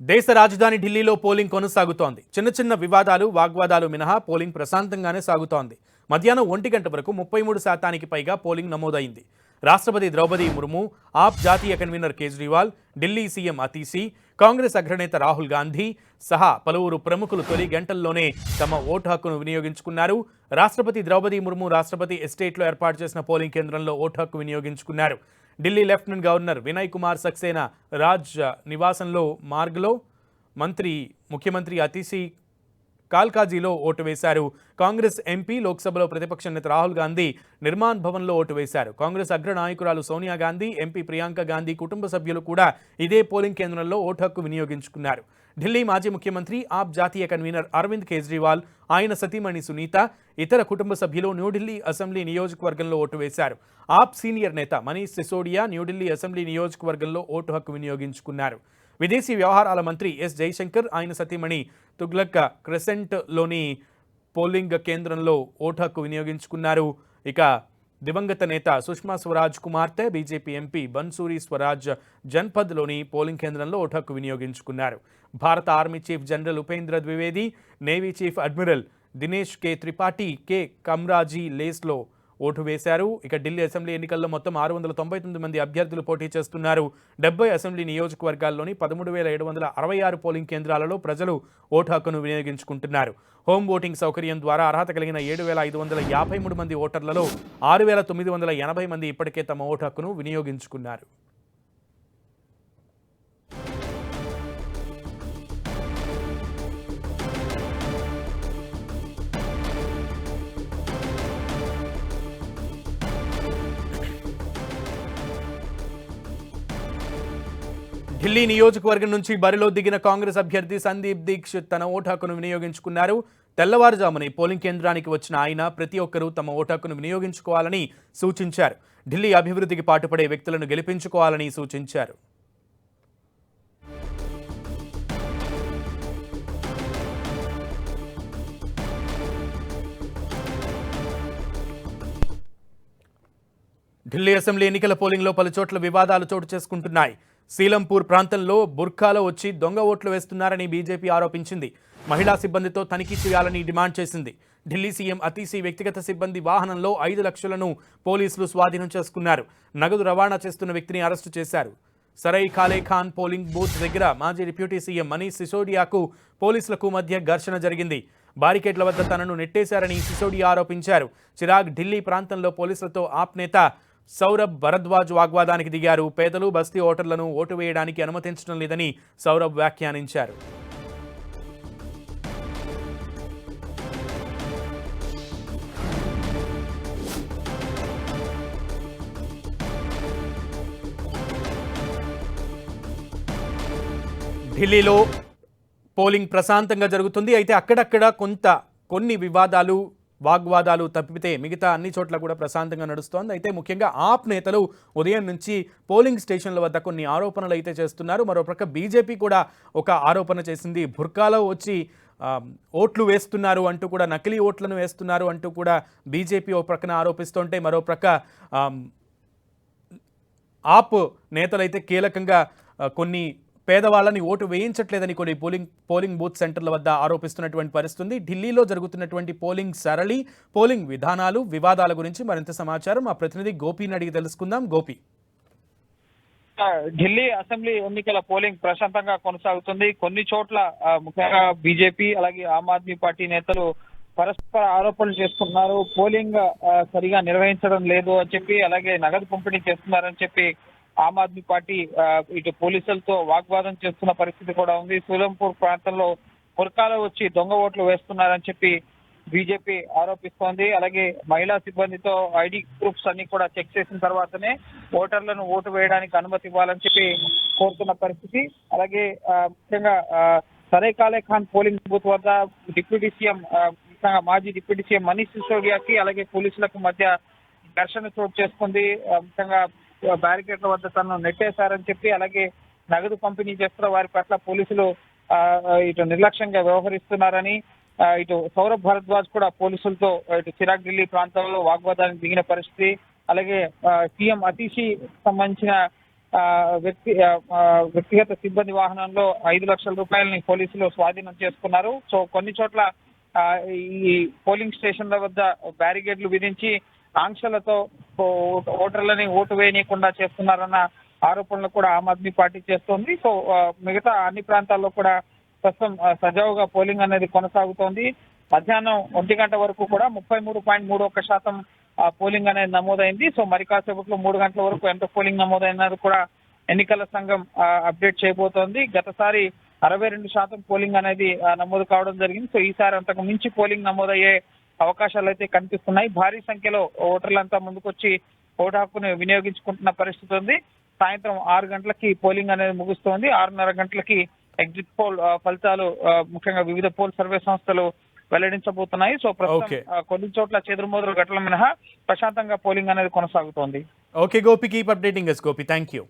దేశ రాజధాని ఢిల్లీలో పోలింగ్ కొనసాగుతోంది. చిన్న చిన్న వివాదాలు, వాగ్వాదాలు మినహా పోలింగ్ ప్రశాంతంగానే సాగుతోంది. మధ్యాహ్నం 1 గంట వరకు 33% పైగా పోలింగ్ నమోదైంది. రాష్ట్రపతి ద్రౌపది ముర్ము, ఆప్ జాతీయ కన్వీనర్ కేజ్రీవాల్, ఢిల్లీ సీఎం అతీసీ, కాంగ్రెస్ అగ్రనేత రాహుల్ గాంధీ సహా పలువురు ప్రముఖులు తొలి గంటల్లోనే తమ ఓటు హక్కును వినియోగించుకున్నారు. రాష్ట్రపతి ద్రౌపది ముర్ము రాష్ట్రపతి ఎస్టేట్లో ఏర్పాటు చేసిన పోలింగ్ కేంద్రంలో ఓటు హక్కు వినియోగించుకున్నారు. ఢిల్లీ లెఫ్టినెంట్ గవర్నర్ వినయ్ కుమార్ సక్సేనా రాజ్ నివాసంలో మార్గ్లో ముఖ్యమంత్రి అతీసీ కాల్కాజీలో ఓటు వేశారు. కాంగ్రెస్ ఎంపీ, లోక్సభలో ప్రతిపక్ష నేత రాహుల్ గాంధీ నిర్మాణ్ భవన్లో ఓటు వేశారు. కాంగ్రెస్ అగ్ర నాయకురాలు సోనియా గాంధీ, ఎంపీ ప్రియాంక గాంధీ కుటుంబ సభ్యులు కూడా ఇదే పోలింగ్ కేంద్రంలో ఓటు హక్కు వినియోగించుకున్నారు. ఢిల్లీ మాజీ ముఖ్యమంత్రి, ఆప్ జాతీయ కన్వీనర్ అరవింద్ కేజ్రీవాల్, ఆయన సతీమణి సునీత, ఇతర కుటుంబ సభ్యులు న్యూఢిల్లీ అసెంబ్లీ నియోజకవర్గంలో ఓటు వేశారు. ఆప్ సీనియర్ నేత మనీష్ సిసోడియా న్యూఢిల్లీ అసెంబ్లీ నియోజకవర్గంలో ఓటు హక్కు వినియోగించుకున్నారు. విదేశీ వ్యవహారాల మంత్రి ఎస్ జైశంకర్, ఆయన సతీమణి తుగ్లక్ క్రెసెంట్లోని పోలింగ్ కేంద్రంలో ఓటు హక్కు వినియోగించుకున్నారు. ఇక దివంగత నేత సుష్మా స్వరాజ్ కుమార్తె, బీజేపీ ఎంపీ బన్సూరి స్వరాజ్ జన్పథ్లోని పోలింగ్ కేంద్రంలో ఓటు హక్కు వినియోగించుకున్నారు. భారత army chief general Upendra Dwivedi, navy chief admiral Dinesh K Tripathi, K Kamaraj లేస్లో ఓటు వేశారు. ఇక ఢిల్లీ అసెంబ్లీ ఎన్నికల్లో మొత్తం 699 మంది అభ్యర్థులు పోటీ చేస్తున్నారు. 70 అసెంబ్లీ నియోజకవర్గాల్లోని 13,766 పోలింగ్ కేంద్రాలలో ప్రజలు ఓటు హక్కును వినియోగించుకుంటున్నారు. హోమ్ ఓటింగ్ సౌకర్యం ద్వారా అర్హత కలిగిన 7,553 మంది ఓటర్లలో 6,980 మంది ఇప్పటికే తమ ఓటు హక్కును వినియోగించుకున్నారు. ఢిల్లీ నియోజకవర్గం నుంచి బరిలో దిగిన కాంగ్రెస్ అభ్యర్థి సందీప్ దీక్షిత్ తన ఓటు హక్కును వినియోగించుకున్నారు. తెల్లవారుజామున పోలింగ్ కేంద్రానికి వచ్చిన ఆయన ప్రతి ఒక్కరూ తమ ఓటు హక్కును వినియోగించుకోవాలని సూచించారు. ఢిల్లీ అభివృద్ధికి పాటుపడే వ్యక్తులను గెలిపించుకోవాలని సూచించారు. ఢిల్లీ అసెంబ్లీ ఎన్నికల పోలింగ్లో పలుచోట్ల వివాదాలు చోటు చేసుకుంటున్నాయి. సీలంపూర్ ప్రాంతంలో బుర్ఖాలో వచ్చి దొంగ ఓట్లు వేస్తున్నారని బీజేపీ ఆరోపించింది. మహిళా సిబ్బందితో తనిఖీ చేయాలని డిమాండ్ చేసింది. ఢిల్లీ సీఎం అతీసీ వ్యక్తిగత సిబ్బంది వాహనంలో 5 లక్షలను పోలీసులు స్వాధీనం చేసుకున్నారు. నగదు రవాణా చేస్తున్న వ్యక్తిని అరెస్టు చేశారు. సరై కాలే ఖాన్ పోలింగ్ బూత్ దగ్గర మాజీ డిప్యూటీ సీఎం మనీష్ సిసోడియాకు పోలీసులకు మధ్య ఘర్షణ జరిగింది. బారికేడ్ల వద్ద తనను నెట్టేశారని సిసోడియా ఆరోపించారు. చిరాగ్ ఢిల్లీ ప్రాంతంలో పోలీసులతో ఆప్ నేత సౌరభ్ భరద్వాజ్ వాగ్వాదానికి దిగారు. పేదలు, బస్తీ ఓటర్లను ఓటు వేయడానికి అనుమతించడం లేదని సౌరభ్ వ్యాఖ్యానించారు. ఢిల్లీలో పోలింగ్ ప్రశాంతంగా జరుగుతుంది. అయితే అక్కడక్కడ కొన్ని వివాదాలు, వాగ్వాదాలు తప్పితే మిగతా అన్ని చోట్ల కూడా ప్రశాంతంగా నడుస్తోంది. అయితే ముఖ్యంగా ఆప్ నేతలు ఉదయం నుంచి పోలింగ్ స్టేషన్ల వద్ద కొన్ని ఆరోపణలు అయితే చేస్తున్నారు. మరోపక్క బీజేపీ కూడా ఒక ఆరోపణ చేసింది. బుర్కాలో వచ్చి ఓట్లు వేస్తున్నారు అంటూ కూడా, నకిలీ ఓట్లను వేస్తున్నారు అంటూ కూడా బీజేపీ ఓ ప్రక్కన ఆరోపిస్తుంటే, మరోప్రక్క ఆప్ నేతలైతే కీలకంగా కొన్ని పేదవాళ్ళని ఓటు వేయించట్లేదని కొన్ని పోలింగ్ బూత్ సెంటర్ల వద్ద ఆరోపిస్తున్నటువంటి పరిస్థితి. ఢిల్లీలో జరుగుతున్నటువంటి పోలింగ్ సరళి, పోలింగ్ విధానాలు, వివాదాల గురించి మరింత సమాచారం మా ప్రతినిధి గోపిని అడిగి తెలుసుకుందాం. గోపి, ఢిల్లీ అసెంబ్లీ ఎన్నికల పోలింగ్ ప్రశాంతంగా కొనసాగుతుంది. కొన్ని చోట్ల ముఖ్యంగా బీజేపీ అలాగే ఆమ్ ఆద్మీ పార్టీ నేతలు పరస్పర ఆరోపణలు చేసుకున్నారు. పోలింగ్ సరిగా నిర్వహించడం లేదు అని చెప్పి, అలాగే నగదు పంపిణీ చేస్తున్నారని చెప్పి ఆమ్ ఆద్మీ పార్టీ ఇటు పోలీసులతో వాగ్వాదం చేస్తున్న పరిస్థితి కూడా ఉంది. సూలంపూర్ ప్రాంతంలో బుర్కాలో వచ్చి దొంగ ఓట్లు వేస్తున్నారని చెప్పి బీజేపీ ఆరోపిస్తోంది. అలాగే మహిళా సిబ్బందితో ఐడి ప్రూఫ్స్ అన్ని కూడా చెక్ చేసిన తర్వాతనే ఓటర్లను ఓటు వేయడానికి అనుమతి ఇవ్వాలని చెప్పి కోరుతున్న పరిస్థితి. అలాగే ముఖ్యంగా సరై కాలే ఖాన్ పోలింగ్ బూత్ వద్ద డిప్యూటీ సీఎం, మాజీ డిప్యూటీ సీఎం మనీష్ సిసోడియాకి అలాగే పోలీసులకు మధ్య ఘర్షణ చోటు చేసుకుంది. ముఖ్యంగా బ్యారికేడ్ల వద్ద తనను నెట్టేశారని చెప్పి, అలాగే నగదు పంపిణీ చేస్తున్న వారి పట్ల పోలీసులు ఇటు నిర్లక్ష్యంగా వ్యవహరిస్తున్నారని, ఇటు సౌరభ్ భరద్వాజ్ కూడా పోలీసులతో ఇటు చిరాగ్ ఢిల్లీ ప్రాంతంలో వాగ్వాదానికి దిగిన పరిస్థితి. అలాగే సీఎం అతీసీ సంబంధించిన వ్యక్తిగత సిబ్బంది వాహనంలో 5 లక్షల రూపాయలని పోలీసులు స్వాధీనం చేసుకున్నారు. సో కొన్ని చోట్ల ఈ పోలింగ్ స్టేషన్ల వద్ద బ్యారికేడ్లు విధించి ఆంక్షలతో ఓటర్లని ఓటు వేయనీయకుండా చేస్తున్నారన్న ఆరోపణలు కూడా ఆమ్ ఆద్మీ పార్టీ చేస్తోంది. సో మిగతా అన్ని ప్రాంతాల్లో కూడా ప్రస్తుతం సజావుగా పోలింగ్ అనేది కొనసాగుతోంది. మధ్యాహ్నం 1 గంట వరకు కూడా 33.31% పోలింగ్ అనేది నమోదైంది. సో మరి కాసేపట్లో 3 గంటల వరకు ఎంత పోలింగ్ నమోదైనది కూడా ఎన్నికల సంఘం అప్డేట్ చేయబోతోంది. గతసారి 62% పోలింగ్ అనేది నమోదు కావడం జరిగింది. సో ఈసారి అంతకు మించి పోలింగ్ నమోదయ్యే అవకాశాలు అయితే కనిపిస్తున్నాయి. భారీ సంఖ్యలో ఓటర్లంతా ముందుకొచ్చి ఓటు హక్కును వినియోగించుకుంటున్న పరిస్థితి ఉంది. సాయంత్రం 6 గంటలకి పోలింగ్ అనేది ముగుస్తోంది. 6:30 గంటలకి ఎగ్జిట్ పోల్ ఫలితాలు ముఖ్యంగా వివిధ పోల్ సర్వే సంస్థలు వెల్లడించబోతున్నాయి. సో ప్రస్తుతం కొన్ని చోట్ల చెదురుమదురు ఘటనలు మినహా ప్రశాంతంగా పోలింగ్ అనేది కొనసాగుతోంది. Okay Gopi, keep updating us Gopi. Thank you.